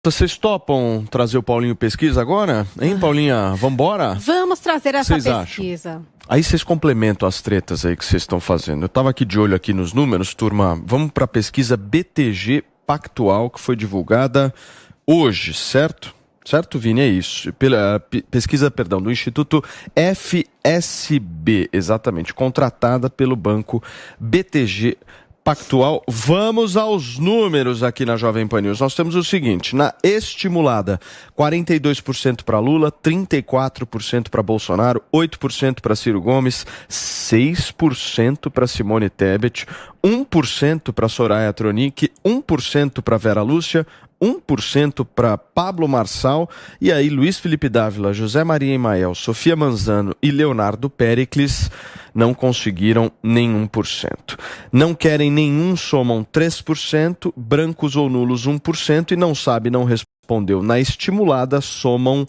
Vocês topam trazer o Paulinho Pesquisa agora? Hein, Paulinha? Vambora? Vamos trazer essa Vocês pesquisa. Acham? Aí vocês complementam as tretas aí que vocês estão fazendo. Eu tava aqui de olho aqui nos números, turma. Vamos para a pesquisa BTG Pactual, que foi divulgada hoje, certo? Certo, Vini? É isso. Pela pesquisa, do Instituto FSB, exatamente, contratada pelo banco BTG Pactual. Vamos aos números aqui na Jovem Pan News. Nós temos o seguinte: na estimulada, 42% para Lula, 34% para Bolsonaro, 8% para Ciro Gomes, 6% para Simone Tebet, 1% para Soraya Tronic, 1% para Vera Lúcia, 1% para Pablo Marçal, e aí Luiz Felipe Dávila, José Maria Emael, Sofia Manzano e Leonardo Péricles não conseguiram nem 1%. Não querem nenhum, somam 3%, brancos ou nulos 1%, e não sabe, não respondeu na estimulada, somam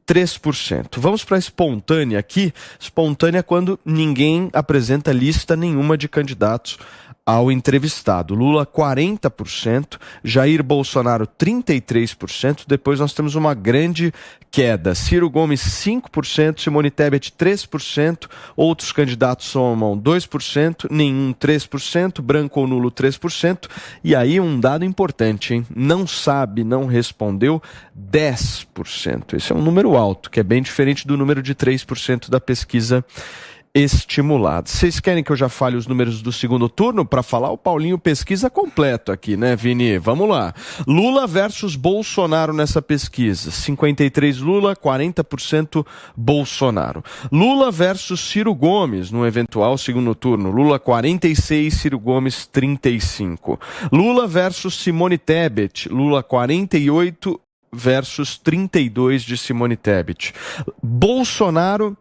3%. Vamos para a espontânea aqui. Espontânea quando ninguém apresenta lista nenhuma de candidatos ao entrevistado. Lula 40%, Jair Bolsonaro 33%, depois nós temos uma grande queda. Ciro Gomes 5%, Simone Tebet 3%, outros candidatos somam 2%, nenhum 3%, branco ou nulo 3%, e aí um dado importante, hein? Não sabe, não respondeu 10%. Esse é um número alto, que é bem diferente do número de 3% da pesquisa estimulado. Vocês querem que eu já fale os números do segundo turno para falar o Paulinho Pesquisa completo aqui, né, Vini? Vamos lá. Lula versus Bolsonaro nessa pesquisa. 53 Lula, 40% Bolsonaro. Lula versus Ciro Gomes no eventual segundo turno. Lula 46, Ciro Gomes 35. Lula versus Simone Tebet. Lula 48 versus 32 de Simone Tebet. Bolsonaro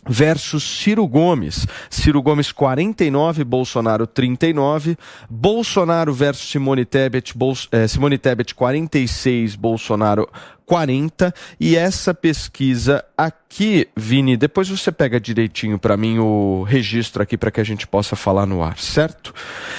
versus Ciro Gomes. Ciro Gomes 49, Bolsonaro 39. Bolsonaro versus Simone Tebet, Simone Tebet 46, Bolsonaro 40. E essa pesquisa aqui, Vini, depois você pega direitinho para mim o registro aqui para que a gente possa falar no ar, certo?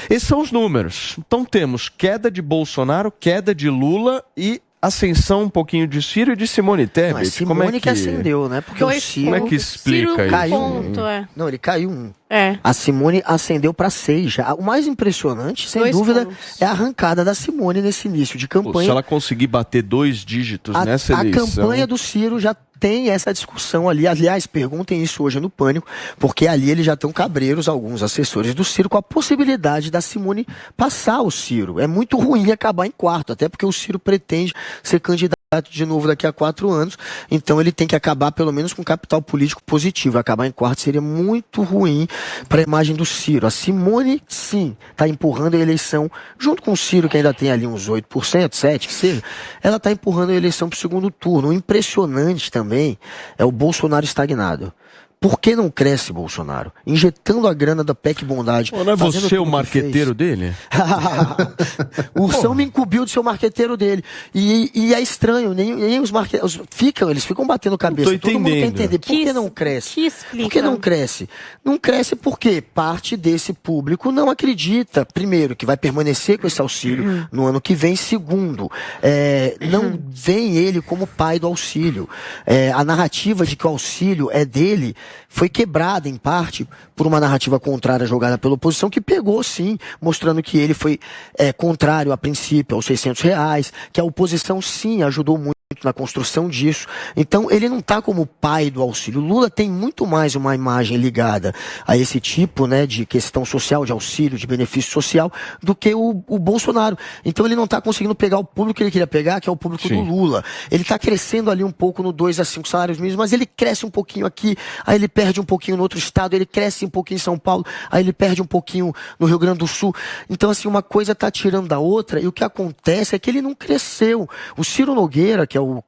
Esses são os números. Então temos queda de Bolsonaro, queda de Lula e ascensão um pouquinho de Ciro e de Simone Tebet. Não, Simone como é que acendeu, né? Porque o Ciro... Como é que explica Ciro isso? Caiu ponto, Não, ele caiu 1. É. A Simone acendeu para 6. O mais impressionante, sem 2 dúvida, pontos. é a arrancada da Simone nesse início de campanha. Se ela conseguir bater 2 dígitos nessa eleição... A campanha do Ciro já tem essa discussão ali. Aliás, perguntem isso hoje no Pânico, porque ali eles já estão cabreiros, alguns assessores do Ciro, com a possibilidade da Simone passar o Ciro. É muito ruim acabar em quarto, até porque o Ciro pretende ser candidato de novo daqui a 4 anos, então ele tem que acabar pelo menos com capital político positivo. Acabar em quarto seria muito ruim para a imagem do Ciro. A Simone, sim, está empurrando a eleição, junto com o Ciro, que ainda tem ali uns 8%, 7%, que seja, ela está empurrando a eleição para o segundo turno. O impressionante também é o Bolsonaro estagnado. Por que não cresce Bolsonaro? Injetando a grana da PEC Bondade. Não é você o marqueteiro dele? O Ursão me incumbiu de ser o marqueteiro dele. E é estranho, nem os marqueteiros eles ficam batendo cabeça. Todo mundo quer entender. Por que não cresce? Por que não cresce? Não cresce porque parte desse público não acredita, primeiro, que vai permanecer com esse auxílio no ano que vem. Segundo, não vem ele como pai do auxílio. A narrativa de que o auxílio é dele foi quebrada, em parte, por uma narrativa contrária jogada pela oposição, que pegou, sim, mostrando que ele foi contrário, a princípio, aos R$600, que a oposição, sim, ajudou muito na construção disso. Então, ele não está como pai do auxílio. Lula tem muito mais uma imagem ligada a esse tipo, né, de questão social, de auxílio, de benefício social, do que o Bolsonaro. Então, ele não está conseguindo pegar o público que ele queria pegar, que é o público do Lula. Ele está crescendo ali um pouco no 2 a 5 salários mínimos, mas ele cresce um pouquinho aqui, aí ele perde um pouquinho no outro estado, ele cresce um pouquinho em São Paulo, aí ele perde um pouquinho no Rio Grande do Sul. Então, assim, uma coisa está tirando da outra, e o que acontece é que ele não cresceu. O Ciro Nogueira, que é o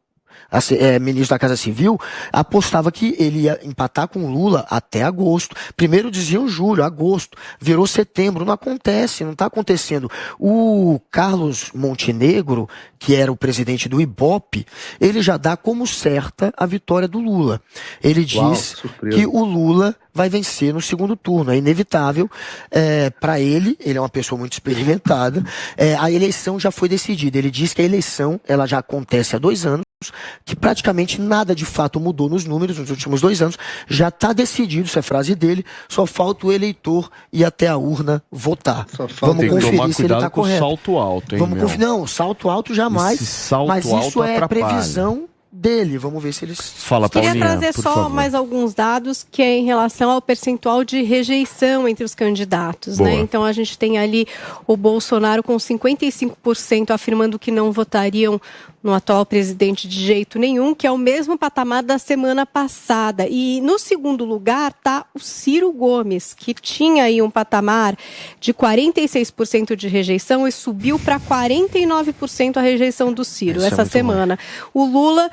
ministro da Casa Civil, apostava que ele ia empatar com o Lula até agosto. Primeiro diziam julho, agosto, virou setembro. Não acontece, não está acontecendo. O Carlos Montenegro, que era o presidente do Ibope, ele já dá como certa a vitória do Lula. Ele diz que o Lula vai vencer no segundo turno. É inevitável para ele é uma pessoa muito experimentada, a eleição já foi decidida. Ele diz que a eleição ela já acontece há 2 anos, que praticamente nada de fato mudou nos números nos últimos 2 anos, já está decidido, isso é frase dele, só falta o eleitor ir até a urna votar. Vamos conferir se ele está correto. Salto alto, hein, Não, salto alto jamais, mas isso é previsão dele. Vamos ver se eles... Fala, Paulinha, queria trazer só favor. Mais alguns dados, que é em relação ao percentual de rejeição entre os candidatos, né? Então a gente tem ali o Bolsonaro com 55% afirmando que não votariam no atual presidente de jeito nenhum, que é o mesmo patamar da semana passada. E no segundo lugar está o Ciro Gomes, que tinha aí um patamar de 46% de rejeição e subiu para 49% a rejeição do Ciro essa semana. O Lula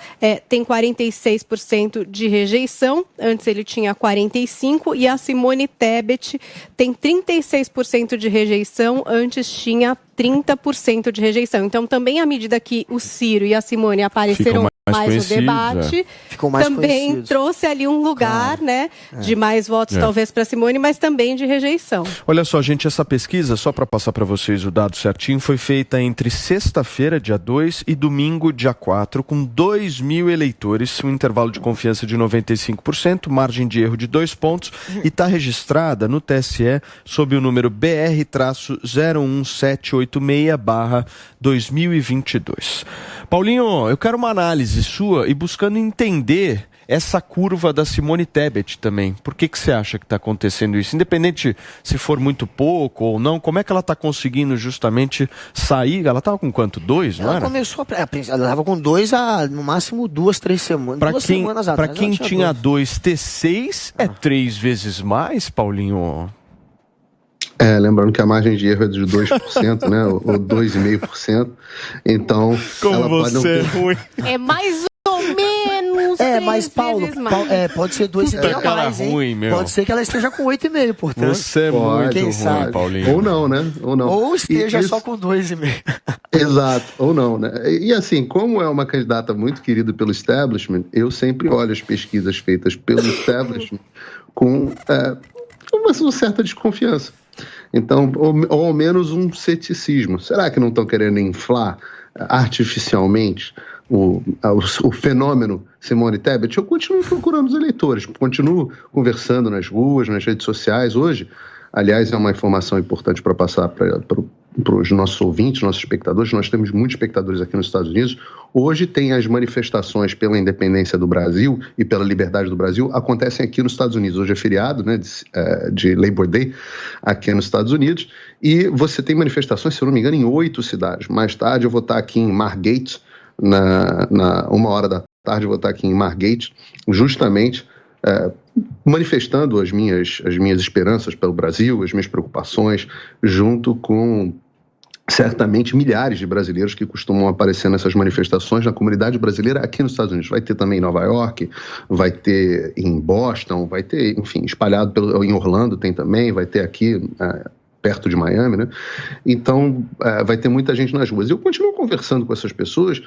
tem 46% de rejeição, antes ele tinha 45%, e a Simone Tebet tem 36% de rejeição, antes tinha 30% de rejeição. Então, também à medida que o Ciro e a Simone apareceram mais no debate, também trouxe ali um lugar, né, de mais votos talvez para Simone, mas também de rejeição. Olha só, gente, essa pesquisa, só para passar para vocês o dado certinho, foi feita entre sexta-feira, dia 2, e domingo, dia 4, com 2.000 eleitores, um intervalo de confiança de 95%, margem de erro de 2 pontos, e está registrada no TSE sob o número BR-01786/2022. Paulinho, eu quero uma análise sua e buscando entender essa curva da Simone Tebet também. Por que você acha que está acontecendo isso? Independente se for muito pouco ou não, como é que ela está conseguindo justamente sair? Ela estava com quanto? 2, não era? Ela começou, ela estava com 2 há, no máximo, 2, 3 semanas. Semanas atrás. Para quem tinha 2, ter 6 é 3 vezes mais, Paulinho? Lembrando que a margem de erro é de 2%, né? Ou 2,5%. Então, como ela você pode não ter... é ruim. É mais ou menos. Mas Paulo, pode ser 2,5 a mais, hein? Ruim, meu. Pode ser que ela esteja com 8,5, portanto. Você é muito ruim, sabe? Paulinho. Ou não, né? Ou não. Ou esteja só com 2,5. Exato, ou não, né? E assim, como é uma candidata muito querida pelo establishment, eu sempre olho as pesquisas feitas pelo establishment com uma certa desconfiança. Então, ou ao menos um ceticismo. Será que não estão querendo inflar artificialmente o fenômeno Simone Tebet? Eu continuo procurando os eleitores, continuo conversando nas ruas, nas redes sociais. Hoje, aliás, é uma informação importante para passar para os nossos ouvintes, nossos espectadores. Nós temos muitos espectadores aqui nos Estados Unidos. Hoje tem as manifestações pela independência do Brasil e pela liberdade do Brasil, acontecem aqui nos Estados Unidos. Hoje é feriado, né, de Labor Day aqui nos Estados Unidos, e você tem manifestações, se eu não me engano, em 8 cidades. Mais tarde eu vou estar aqui em Margate, na 1h da tarde eu vou estar aqui em Margate, justamente manifestando as minhas esperanças pelo Brasil, as minhas preocupações, junto com certamente milhares de brasileiros que costumam aparecer nessas manifestações na comunidade brasileira aqui nos Estados Unidos. Vai ter também em Nova York, vai ter em Boston, vai ter, enfim, espalhado em Orlando tem também, vai ter aqui perto de Miami, né? Então, vai ter muita gente nas ruas. Eu continuo conversando com essas pessoas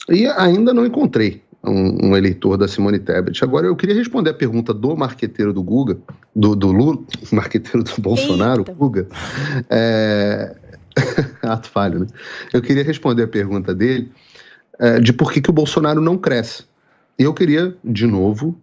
e ainda não encontrei um eleitor da Simone Tebet. Agora, eu queria responder a pergunta do marqueteiro do Guga, do Lula, marqueteiro do Bolsonaro, Guga. Ato falho, né? Eu queria responder a pergunta dele de por que o Bolsonaro não cresce. Eu queria, de novo,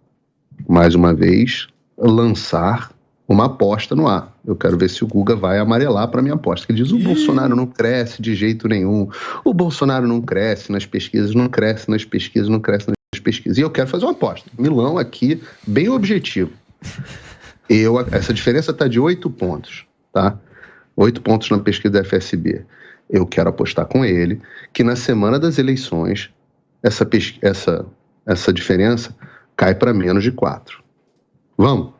mais uma vez, lançar uma aposta no ar. Eu quero ver se o Guga vai amarelar para minha aposta. Ele diz, o Bolsonaro não cresce de jeito nenhum. O Bolsonaro não cresce nas pesquisas, não cresce nas pesquisas, não cresce nas pesquisas. E eu quero fazer uma aposta. Milão aqui, bem objetivo. Essa diferença está de 8 pontos, tá? 8 pontos na pesquisa da FSB. Eu quero apostar com ele que na semana das eleições essa diferença cai para menos de 4. Vamos?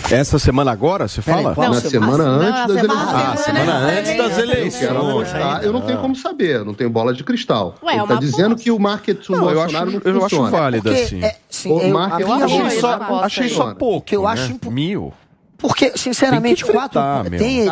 Essa semana agora, você fala? Na semana antes das eleições. Semana antes das eleições. Eu não tenho como saber, não tenho bola de cristal. Ele está dizendo que o marketing do Bolsonaro não funciona. Eu acho válido assim. Achei só pouco, eu acho 1.000. Porque, sinceramente, tem que fritar,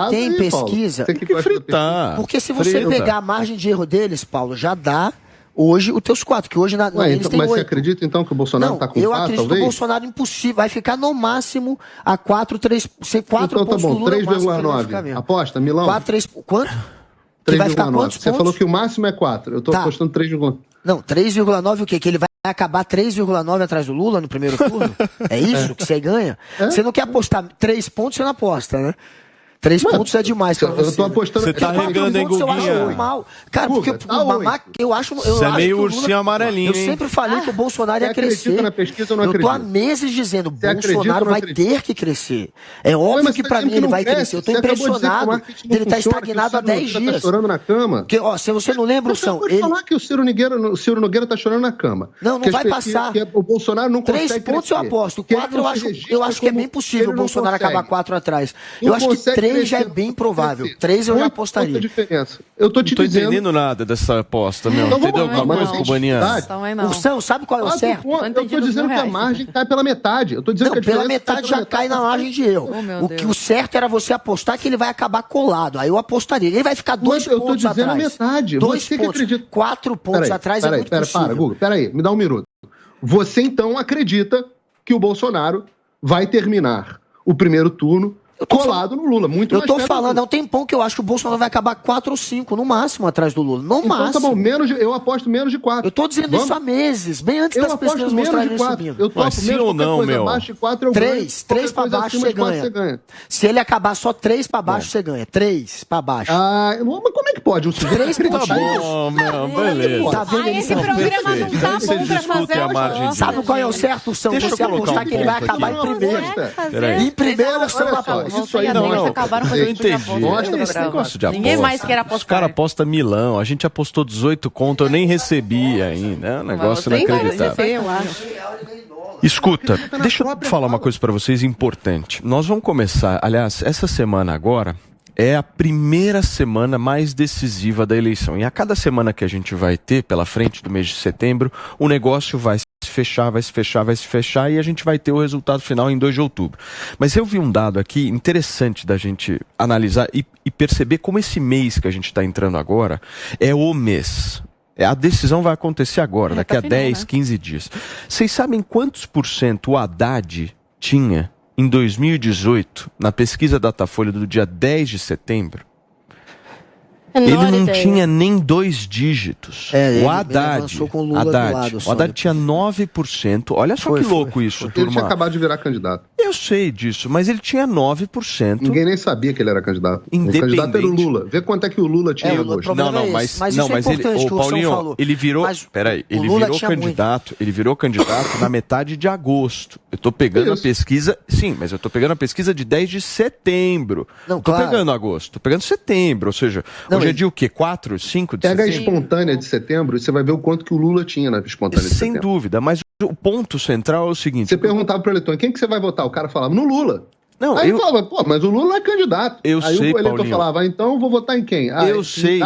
tem pesquisa. Tem que fritar. Porque se você pegar a margem de erro deles, Paulo, já dá Hoje, os teus 4, que hoje eles têm 8. Mas você acredita então que o Bolsonaro está com 4, talvez? Eu acredito que o Bolsonaro é impossível, vai ficar no máximo a 4, 3, 4 então, pontos do Lula. Então tá bom, 3,9. Aposta, Milão? 4, 3, quanto? 3,9. Você falou que o máximo é 4, eu tô apostando 3,9. Não, 3,9 o quê? Que ele vai acabar 3,9 atrás do Lula no primeiro turno? É isso que você ganha? Você não quer apostar 3 pontos, você não aposta, né? 3 pontos é demais pra você. Eu tô apostando... Você tá regando, hein, Guguinha? Eu acho normal. Cara, porque eu acho... Você é meio ursinho amarelinho, hein? Eu sempre falei que o Bolsonaro ia crescer. Você acredita na pesquisa ou não acredita? Eu tô há meses dizendo, o Bolsonaro vai ter que crescer. É óbvio que pra mim ele vai crescer. Eu tô impressionado de ele estar estagnado há 10 dias. Tá chorando na cama. Porque, ó, se você não lembra, o São... Pode falar que o Ciro Nogueira tá chorando na cama. Não vai passar. O Bolsonaro não consegue 3 pontos eu aposto. 4 eu acho que é bem possível o Bolsonaro acabar 4 atrás. Eu acho que 3 já é bem provável. 3 eu já apostaria. Eu tô te dizendo... Não tô dizendo... entendendo nada dessa aposta, meu. Entendeu alguma coisa, Cubaniano? O São, sabe qual é o certo? Eu tô dizendo que a margem cai pela metade. Eu tô dizendo que pela metade já cai na margem de erro. O certo era você apostar que ele vai acabar colado. Aí eu apostaria. Ele vai ficar 2 pontos atrás. Eu tô dizendo a metade. 2 pontos. 4 pontos atrás é muito possível. Guga, peraí. Me dá um minuto. Você, então, acredita que o Bolsonaro vai terminar o primeiro turno colado no Lula, muito mais. Eu tô falando há um tempão que eu acho que o Bolsonaro vai acabar 4 ou 5, no máximo, atrás do Lula. No máximo. Tá bom, eu aposto menos de 4. Eu tô dizendo isso há meses, bem antes das pessoas mostrarem subindo. Eu topo sim ou não, meu? Abaixo de 4 eu 3 pra baixo você ganha. Se ele acabar só 3 pra baixo, você ganha. 3 pra baixo. Mas como é que pode? 3 pontos. Tá bom, meu, beleza. Tá vendo? Esse programa não tá bom pra fazer a margem. Sabe qual é o certo, São? Você apostar que ele vai acabar em primeiro. Em primeiro, São aposta. Isso aí não. Acabaram com eu entendi. Esse negócio de aposta. Ninguém mais quer apostar. Os caras apostam milão. A gente apostou 18 conto, eu nem recebi ainda. É um negócio inacreditável. Escuta, deixa eu falar uma coisa para vocês importante. Nós vamos começar, aliás, essa semana agora é a primeira semana mais decisiva da eleição. E a cada semana que a gente vai ter pela frente do mês de setembro, o negócio vai se fechar e a gente vai ter o resultado final em 2 de outubro. Mas eu vi um dado aqui interessante da gente analisar e perceber como esse mês que a gente está entrando agora é o mês. A decisão vai acontecer agora, daqui a 10, 15 dias. Vocês sabem quantos % o Haddad tinha em 2018, na pesquisa Datafolha do dia 10 de setembro? Ele não tinha nem 2 dígitos. O Haddad, o Haddad tinha 9%. Olha só que louco isso, turma. Ele tinha acabado de virar candidato. Eu sei disso, mas ele tinha 9%. Ninguém nem sabia que ele era candidato. O candidato era o Lula. Vê quanto é que o Lula tinha em agosto. Mas ele, Paulinho, ele virou, ele virou candidato na metade de agosto. Eu tô pegando a pesquisa, sim, mas eu tô pegando a pesquisa de 10 de setembro. Não tô pegando agosto, tô pegando setembro, ou seja, hoje é dia o quê? 4, 5 de setembro? Pega a espontânea de setembro e você vai ver o quanto que o Lula tinha na espontânea de setembro. Sem dúvida, mas o ponto central é o seguinte... Você perguntava pro eleitor, quem que você vai votar? O cara falava, no Lula. Não, aí falava, pô, mas o Lula não é candidato. Aí sei, o eleitor falava, então vou votar em quem? Eu sei,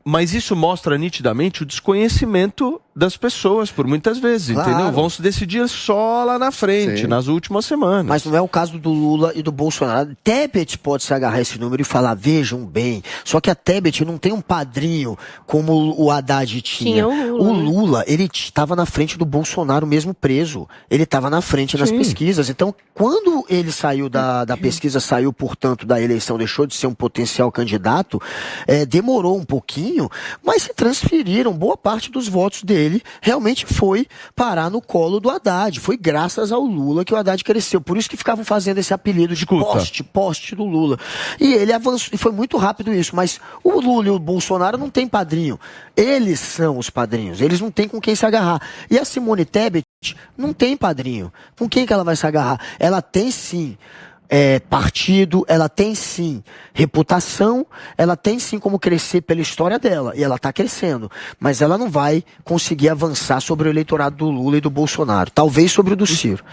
mas isso mostra nitidamente o desconhecimento das pessoas, por muitas vezes, entendeu? Vão se decidir só lá na frente, nas últimas semanas. Mas não é o caso do Lula e do Bolsonaro. Tebet pode se agarrar esse número e falar, vejam bem, só que a Tebet não tem um padrinho como o Haddad tinha. O Lula, ele estava na frente do Bolsonaro mesmo preso. Ele estava na frente nas pesquisas. Então, quando ele saiu da pesquisa, saiu, portanto, da eleição, deixou de ser um potencial candidato, demorou um pouquinho, mas se transferiram, boa parte dos votos dele realmente foi parar no colo do Haddad. Foi graças ao Lula que o Haddad cresceu. Por isso que ficavam fazendo esse apelido de poste do Lula. E ele avançou, e foi muito rápido isso, mas o Lula e o Bolsonaro não têm padrinho. Eles são os padrinhos, eles não têm com quem se agarrar. E a Simone Tebet não tem padrinho. Com quem que ela vai se agarrar? Ela tem sim partido, ela tem sim reputação, ela tem sim como crescer pela história dela, e ela está crescendo, mas ela não vai conseguir avançar sobre o eleitorado do Lula e do Bolsonaro, talvez sobre o do Ciro.